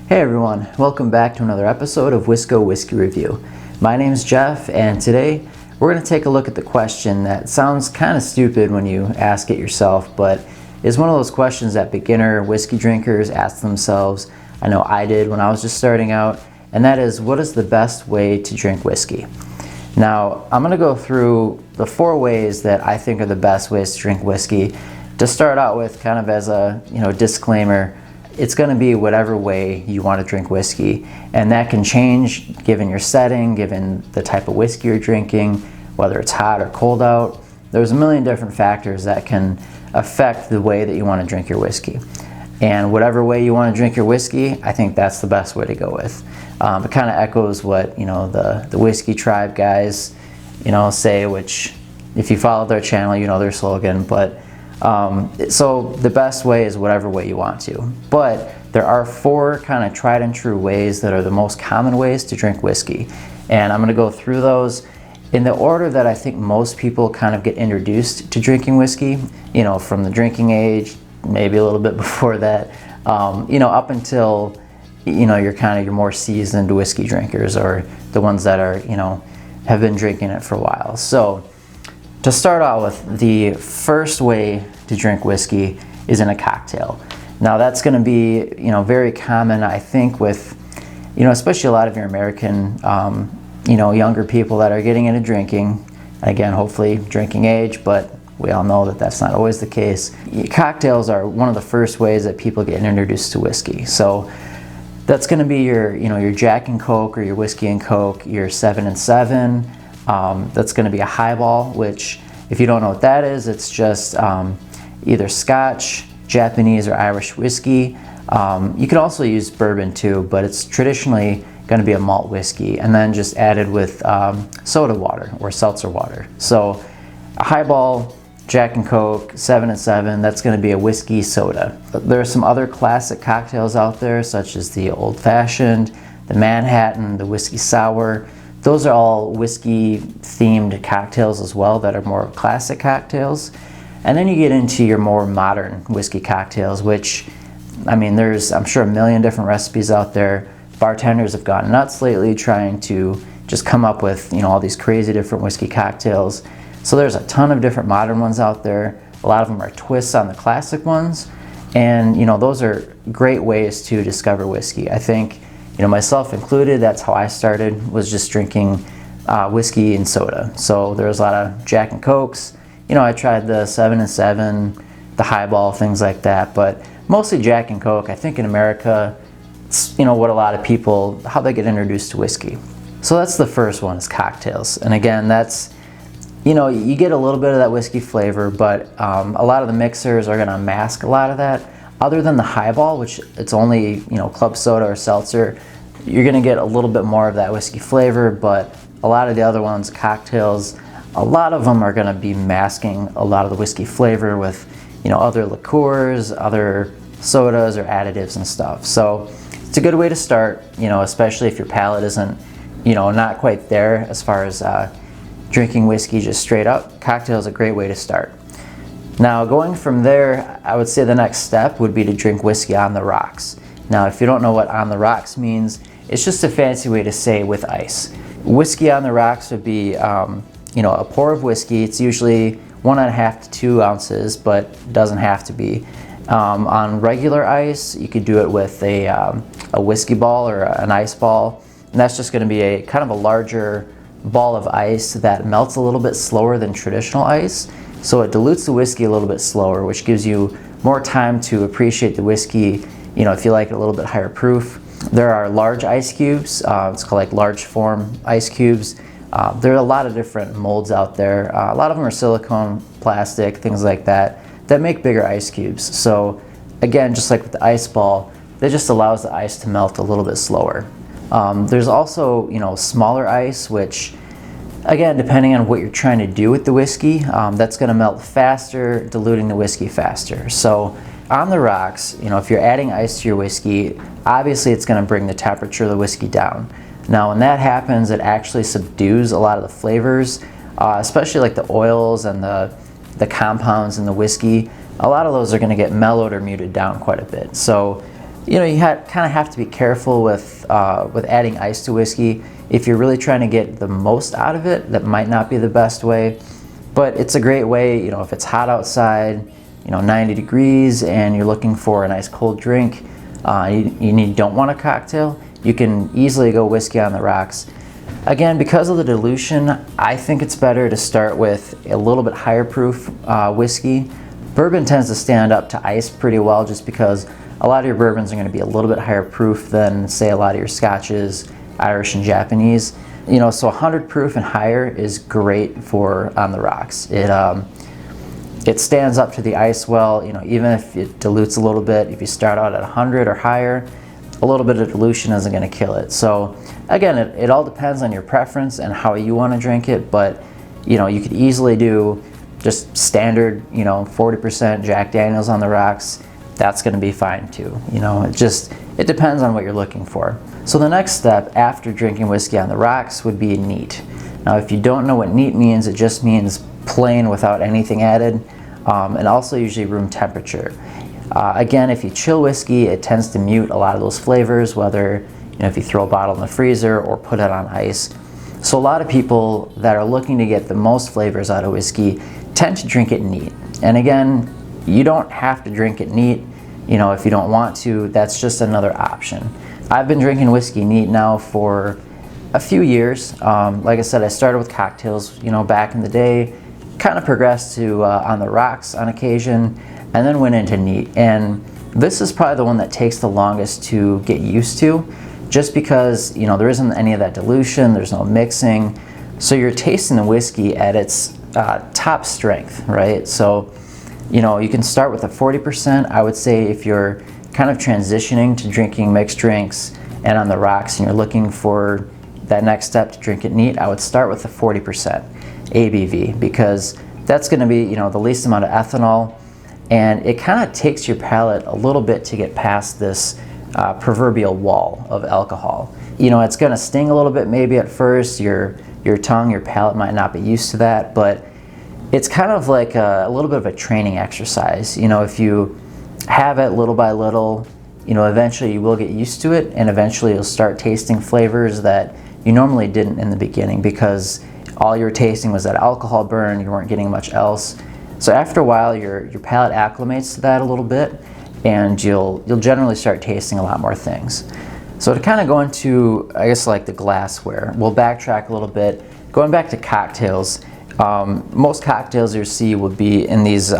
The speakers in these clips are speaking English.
Hey everyone, welcome back to another episode of Wisco Whiskey Review. My name is Jeff, and today we're going to take a look at the question that sounds kind of stupid when you ask it yourself, but is one of those questions that beginner whiskey drinkers ask themselves. I know I did when I was just starting out, and that is, what is the best way to drink whiskey? Now, I'm going to go through the 4 ways that I think are the best ways to drink whiskey. To start out with, kind of as a disclaimer, it's going to be whatever way you want to drink whiskey, and that can change given your setting, given the type of whiskey you're drinking, whether it's hot or cold out. There's a million different factors that can affect the way that you want to drink your whiskey. And whatever way you want to drink your whiskey, I think that's the best way to go with. It kind of echoes what the Whiskey Tribe guys say, which if you follow their channel, you know their slogan. But so the best way is whatever way you want to. But there are 4 kind of tried and true ways that are the most common ways to drink whiskey. And I'm going to go through those in the order that I think most people kind of get introduced to drinking whiskey, from the drinking age, maybe a little bit before that, up until, your more seasoned whiskey drinkers, or the ones that are, have been drinking it for a while. So to start out with, the first way to drink whiskey is in a cocktail. Now that's going to be, very common, I think, with, especially a lot of your American, younger people that are getting into drinking. Again, hopefully drinking age, but we all know that that's not always the case. Cocktails are one of the first ways that people get introduced to whiskey. So that's going to be your Jack and Coke or your Whiskey and Coke, your 7 and 7. That's going to be a highball, which, if you don't know what that is, it's just either Scotch, Japanese, or Irish whiskey. You could also use bourbon too, but it's traditionally going to be a malt whiskey, and then just added with soda water or seltzer water. So a highball, Jack and Coke, 7 and 7, that's going to be a whiskey soda. There are some other classic cocktails out there, such as the Old Fashioned, the Manhattan, the Whiskey Sour. Those are all whiskey themed cocktails as well that are more classic cocktails. And then you get into your more modern whiskey cocktails, which, there's, I'm sure, a million different recipes out there. Bartenders have gone nuts lately trying to just come up with, all these crazy different whiskey cocktails. So there's a ton of different modern ones out there. A lot of them are twists on the classic ones. And, those are great ways to discover whiskey. I think, myself included, that's how I started, was just drinking whiskey and soda. So there was a lot of Jack and Cokes. I tried the 7 and 7, the highball, things like that, but mostly Jack and Coke. I think in America, it's, what a lot of people, how they get introduced to whiskey. So that's the first one, is cocktails. And again, that's, you get a little bit of that whiskey flavor, but a lot of the mixers are going to mask a lot of that. Other than the highball, which it's only, club soda or seltzer, you're going to get a little bit more of that whiskey flavor, but a lot of the other ones, cocktails, a lot of them are going to be masking a lot of the whiskey flavor with, other liqueurs, other sodas or additives and stuff. So it's a good way to start, especially if your palate isn't, not quite there as far as drinking whiskey just straight up. Cocktail is a great way to start. Now, going from there, I would say the next step would be to drink whiskey on the rocks. Now, if you don't know what on the rocks means, it's just a fancy way to say with ice. Whiskey on the rocks would be, a pour of whiskey. It's usually 1.5 to 2 ounces, but doesn't have to be. On regular ice, you could do it with a whiskey ball or an ice ball, and that's just going to be a kind of a larger ball of ice that melts a little bit slower than traditional ice. So it dilutes the whiskey a little bit slower, which gives you more time to appreciate the whiskey, if you like it a little bit higher proof. There are large ice cubes. It's called like large form ice cubes. There are a lot of different molds out there. A lot of them are silicone, plastic, things like that make bigger ice cubes. So again, just like with the ice ball, that just allows the ice to melt a little bit slower. There's also, smaller ice, which, again, depending on what you're trying to do with the whiskey, that's going to melt faster, diluting the whiskey faster. So on the rocks, if you're adding ice to your whiskey, obviously it's going to bring the temperature of the whiskey down. Now, when that happens, it actually subdues a lot of the flavors, especially like the oils and the compounds in the whiskey. A lot of those are going to get mellowed or muted down quite a bit. So You kind of have to be careful with adding ice to whiskey. If you're really trying to get the most out of it, that might not be the best way. But it's a great way, if it's hot outside, 90 degrees, and you're looking for a nice cold drink, you don't want a cocktail, you can easily go whiskey on the rocks. Again, because of the dilution, I think it's better to start with a little bit higher proof whiskey. Bourbon tends to stand up to ice pretty well just because a lot of your bourbons are going to be a little bit higher proof than, say, a lot of your scotches, Irish and Japanese. So 100 proof and higher is great for on the rocks. It stands up to the ice well, even if it dilutes a little bit. If you start out at 100 or higher, a little bit of dilution isn't going to kill it. So again, it all depends on your preference and how you want to drink it, but you could easily do just standard, 40% Jack Daniels on the rocks. That's going to be fine too. It depends on what you're looking for. So the next step after drinking whiskey on the rocks would be neat. Now, if you don't know what neat means, it just means plain without anything added, and also usually room temperature. Again, if you chill whiskey, it tends to mute a lot of those flavors, whether if you throw a bottle in the freezer or put it on ice. So a lot of people that are looking to get the most flavors out of whiskey tend to drink it neat. And again, you don't have to drink it neat. If you don't want to, that's just another option. I've been drinking whiskey neat now for a few years. Like I said, I started with cocktails, back in the day, kind of progressed to on the rocks on occasion, and then went into neat. And this is probably the one that takes the longest to get used to, just because, there isn't any of that dilution, there's no mixing. So you're tasting the whiskey at its top strength, right? So, you can start with a 40%. I would say if you're kind of transitioning to drinking mixed drinks and on the rocks and you're looking for that next step to drink it neat, I would start with the 40% ABV, because that's going to be, the least amount of ethanol, and it kind of takes your palate a little bit to get past this proverbial wall of alcohol. It's going to sting a little bit maybe at first. Your tongue, your palate might not be used to that, but it's kind of like a little bit of a training exercise. If you have it little by little, eventually you will get used to it, and eventually you'll start tasting flavors that you normally didn't in the beginning, because all you were tasting was that alcohol burn, you weren't getting much else. So after a while, your palate acclimates to that a little bit, and you'll generally start tasting a lot more things. So to kind of go into, I guess, like the glassware, we'll backtrack a little bit. Going back to cocktails, most cocktails you see would be in these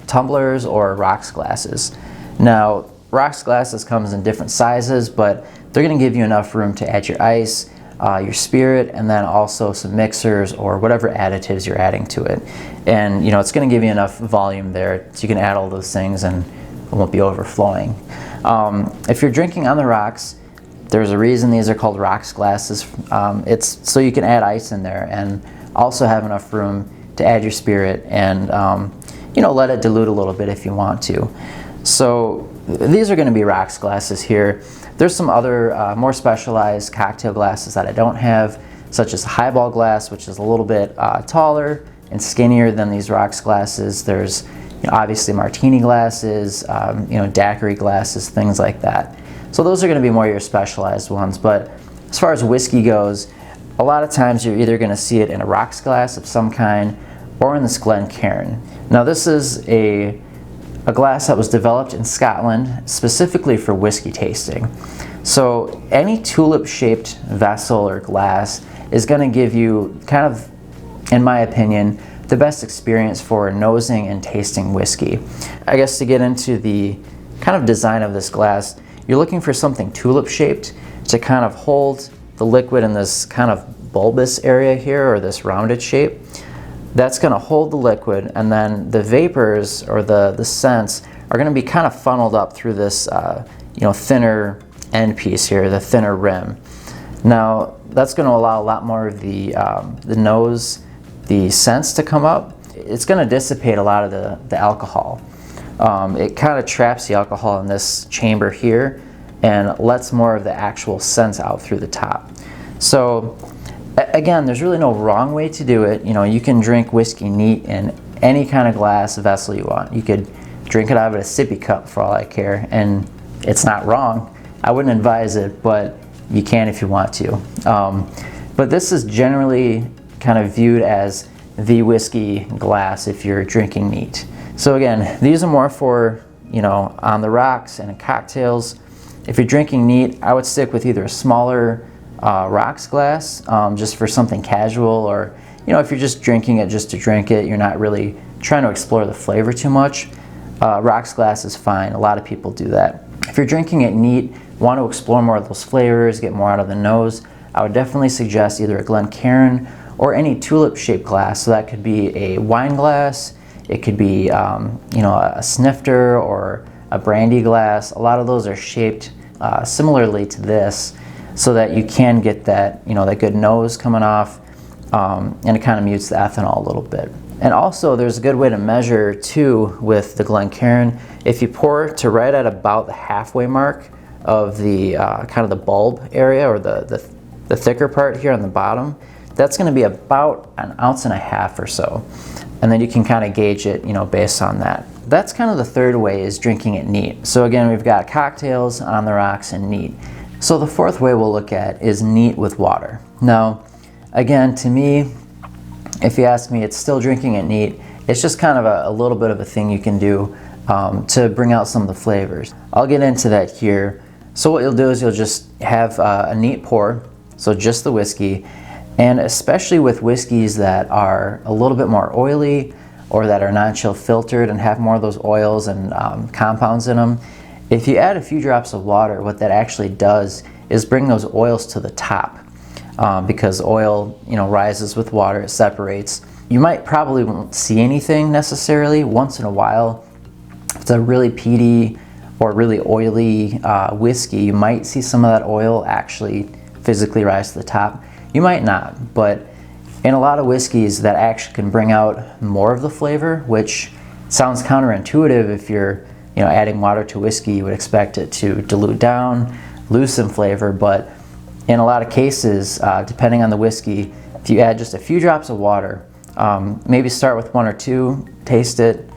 tumblers or rocks glasses. Now, rocks glasses comes in different sizes, but they're going to give you enough room to add your ice, your spirit, and then also some mixers or whatever additives you're adding to it. And it's going to give you enough volume there so you can add all those things and it won't be overflowing. If you're drinking on the rocks, there's a reason these are called rocks glasses. It's so you can add ice in there and also have enough room to add your spirit and let it dilute a little bit if you want to. So these are going to be rocks glasses here. There's some other more specialized cocktail glasses that I don't have, such as a highball glass, which is a little bit taller and skinnier than these rocks glasses. There's obviously martini glasses, daiquiri glasses, things like that. So those are going to be more your specialized ones. But as far as whiskey goes, a lot of times you're either going to see it in a rocks glass of some kind or in this Glencairn. Now this is a glass that was developed in Scotland specifically for whiskey tasting. So any tulip-shaped vessel or glass is going to give you kind of, in my opinion, the best experience for nosing and tasting whiskey. I guess to get into the kind of design of this glass, you're looking for something tulip-shaped to kind of hold the liquid in this kind of bulbous area here, or this rounded shape. That's going to hold the liquid, and then the vapors or the scents are going to be kind of funneled up through this thinner end piece here, the thinner rim. Now that's going to allow a lot more of the nose, the scents to come up. It's going to dissipate a lot of the alcohol. It kind of traps the alcohol in this chamber here and lets more of the actual scents out through the top. So again, there's really no wrong way to do it. You can drink whiskey neat in any kind of glass vessel you want. You could drink it out of a sippy cup for all I care, and it's not wrong. I wouldn't advise it, but you can if you want to. But this is generally kind of viewed as the whiskey glass if you're drinking neat. So again, these are more for, on the rocks and in cocktails. If you're drinking neat, I would stick with either a smaller rocks glass, just for something casual, or if you're just drinking it just to drink it, you're not really trying to explore the flavor too much, rocks glass is fine. A lot of people do that. If you're drinking it neat, want to explore more of those flavors, get more out of the nose, I would definitely suggest either a Glencairn or any tulip-shaped glass. So that could be a wine glass, it could be a snifter or a brandy glass. A lot of those are shaped similarly to this, so that you can get that that good nose coming off, and it kind of mutes the ethanol a little bit. And also there's a good way to measure too with the Glencairn. If you pour to right at about the halfway mark of the kind of the bulb area, or the thicker part here on the bottom, that's going to be about 1.5 ounces or so. And then you can kind of gauge it, based on that. That's kind of the third way, is drinking it neat. So again, we've got cocktails, on the rocks, and neat. So the fourth way we'll look at is neat with water. Now, again, to me, if you ask me, it's still drinking it neat. It's just kind of a little bit of a thing you can do to bring out some of the flavors. I'll get into that here. So what you'll do is you'll just have a neat pour, so just the whiskey, and especially with whiskeys that are a little bit more oily, or that are non-chill filtered and have more of those oils and compounds in them, if you add a few drops of water, what that actually does is bring those oils to the top, because oil rises with water, it separates. You might probably won't see anything necessarily. Once in a while, if it's a really peaty or really oily whiskey, you might see some of that oil actually physically rise to the top. You might not, but in a lot of whiskeys that actually can bring out more of the flavor, which sounds counterintuitive. If you're adding water to whiskey, you would expect it to dilute down, lose some flavor, but in a lot of cases, depending on the whiskey, if you add just a few drops of water, maybe start with 1 or 2, taste it,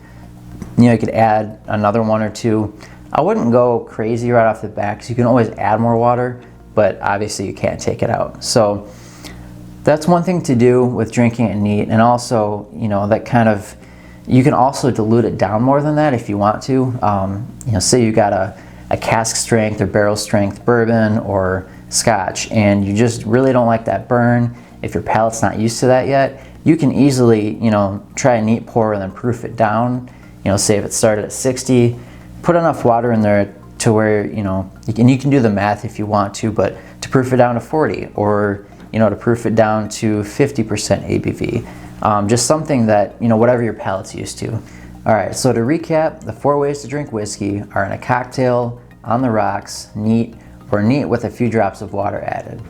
you could add another 1 or 2. I wouldn't go crazy right off the bat, because you can always add more water, but obviously you can't take it out. So that's one thing to do with drinking it neat. And also, that kind of, you can also dilute it down more than that if you want to. Say you got a cask strength or barrel strength bourbon or scotch, and you just really don't like that burn. If your palate's not used to that yet, you can easily, try a neat pour and then proof it down. Say if it started at 60, put enough water in there to where, you can do the math if you want to, but to proof it down to 40, or to proof it down to 50% ABV. Just something that, whatever your palate's used to. All right, so to recap, the 4 ways to drink whiskey are in a cocktail, on the rocks, neat, or neat with a few drops of water added.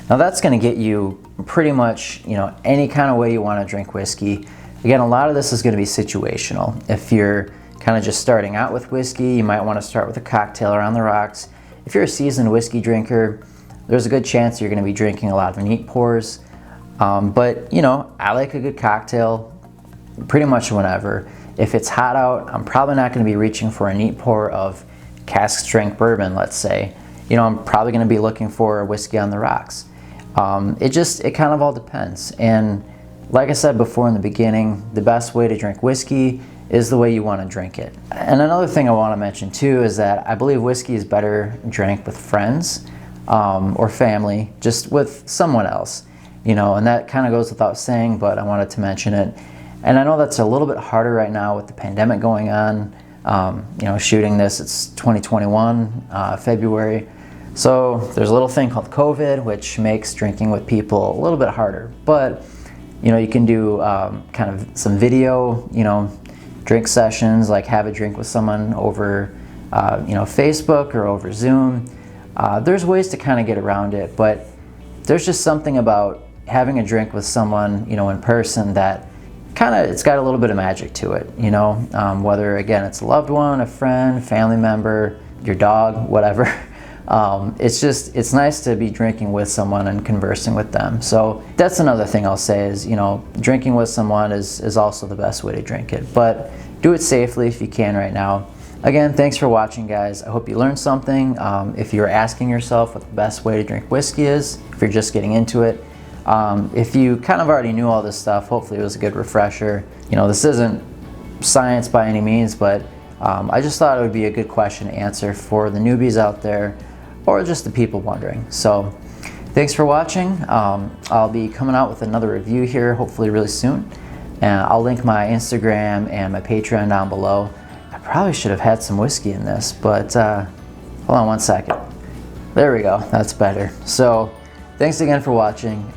Now that's gonna get you pretty much, any kind of way you wanna drink whiskey. Again, a lot of this is gonna be situational. If you're kind of just starting out with whiskey, you might wanna start with a cocktail or on the rocks. If you're a seasoned whiskey drinker, there's a good chance you're going to be drinking a lot of neat pours. But I like a good cocktail pretty much whenever. If it's hot out, I'm probably not going to be reaching for a neat pour of cask strength bourbon, let's say. I'm probably going to be looking for a whiskey on the rocks. It kind of all depends. And like I said before in the beginning, the best way to drink whiskey is the way you want to drink it. And another thing I want to mention too is that I believe whiskey is better drank with friends, or family, just with someone else, and that kind of goes without saying, but I wanted to mention it. And I know that's a little bit harder right now with the pandemic going on. Shooting this, it's 2021, February. So there's a little thing called COVID, which makes drinking with people a little bit harder. But, you can do kind of some video, drink sessions, like have a drink with someone over, Facebook or over Zoom. There's ways to kind of get around it, but there's just something about having a drink with someone, in person that it's got a little bit of magic to it, whether, again, it's a loved one, a friend, family member, your dog, whatever. It's nice to be drinking with someone and conversing with them. So that's another thing I'll say is, drinking with someone is also the best way to drink it, but do it safely if you can right now. Again, thanks for watching, guys. I hope you learned something. If you're asking yourself what the best way to drink whiskey is, if you're just getting into it, if you kind of already knew all this stuff, hopefully it was a good refresher. You know, this isn't science by any means, but I just thought it would be a good question to answer for the newbies out there, or just the people wondering. So thanks for watching. I'll be coming out with another review here hopefully really soon. And I'll link my Instagram and my Patreon down below. I probably should have had some whiskey in this, but hold on one second. There we go, that's better. So thanks again for watching.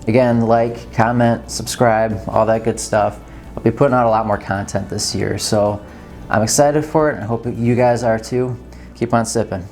Again, like, comment, subscribe, all that good stuff. I'll be putting out a lot more content this year, so I'm excited for it, and I hope you guys are too. Keep on sipping.